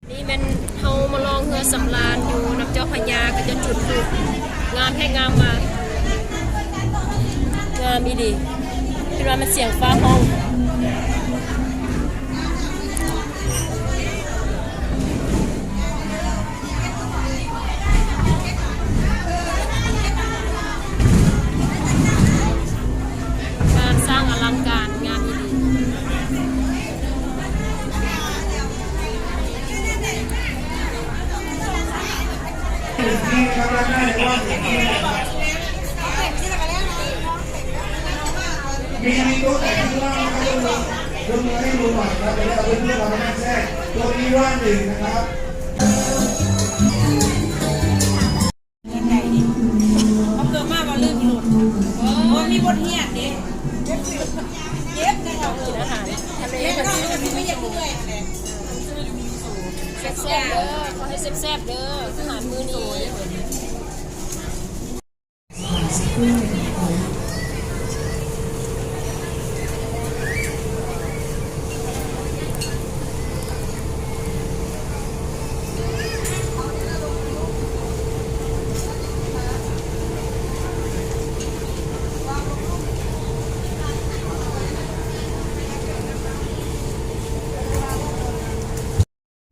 นี่เป็นเฮามาลองเรือสำราญอยู่น้ำเจ้าพญาก็จะจุดถูกงามให้งามมางามอีดีคือว่ามันเสียงฟ้าห้องการสร้างอลังการงามอีดีนี่ครับร้านได้เลยว่ามีโต๊ะแต่ข้างล่างนะครับยกมือให้ดูหน่อยครับเดี๋ยวเราเพื่อนเรามานั่งแทรกโต๊ะนี้ว่างหนึ่งนะครับเขาเกิดมาว่าลื่นหลุดโอ้มีบทเฮียดดิเย็บนะครับ กินอาหารทะเล เย็บ แบบ เราไม่อยากเมื่อยอะไร แซ่บๆเด้อขอให้แซ่บๆเด้ออาหารมื้อนี้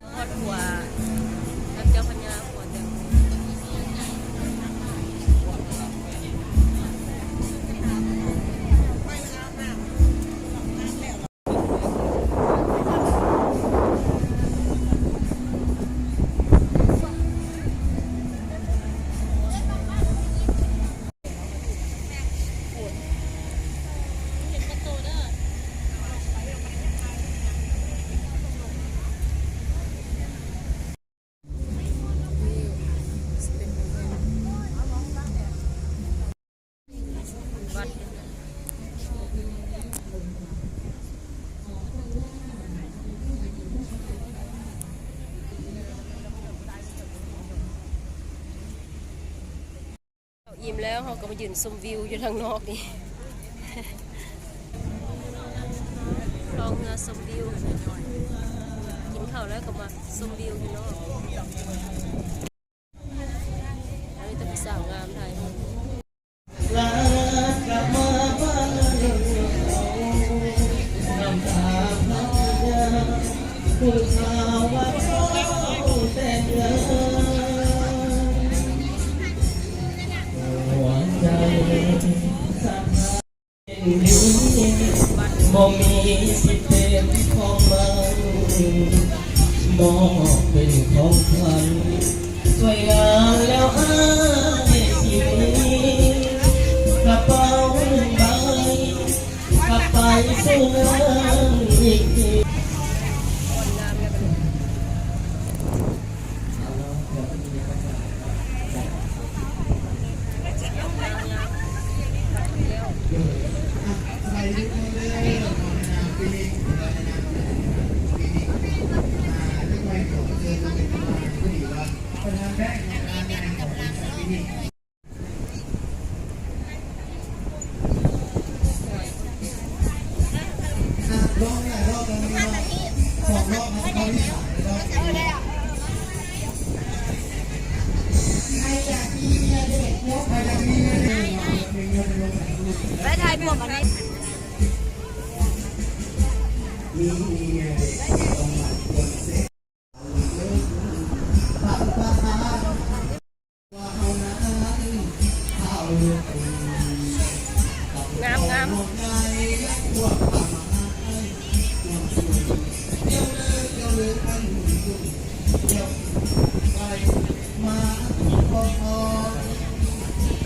ทอดหัวน้ำเจ้าพญาหัวแตงโมวัดอิ่มแล้วเราก็มายืนชมวิวอยู่ทางนอกนี่ ลองเรือชมวิวกินข้าวแล้วก็มาชมวิวอยู่นอกอันนี้จะเป็นสาวงามไทย ลากลับมาบ้านน้ำตาพังยาผู้สาวว่าเขาแต่งงานหัวใจสั่นบ่มีสิทธิ์เป็นของมันมอบเป็นของขวัญสวยงามแล้วอ้ายที่นี้กระเป๋าใบกลับไปสู่เมืองอีกที คนงามกันไปเลยไปถ่ายพวกอันนี้งามงาม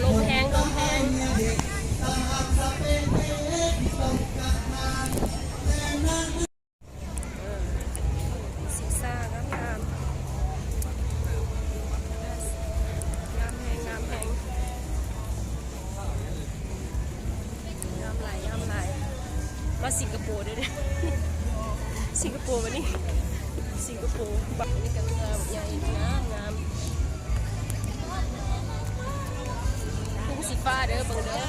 ลมแห้งลมแห้งสีซ่างามงามงามแห้งงามแห้งงามไหลงามไหลมาสิงคโปร์ด้วยเนี่ยสิงคโปร์วันนี้สิงคโปร์บักนี่ก็งามใหญ่งามงามพุ่งสีฟ้าเด้อเบิ่งเด้อ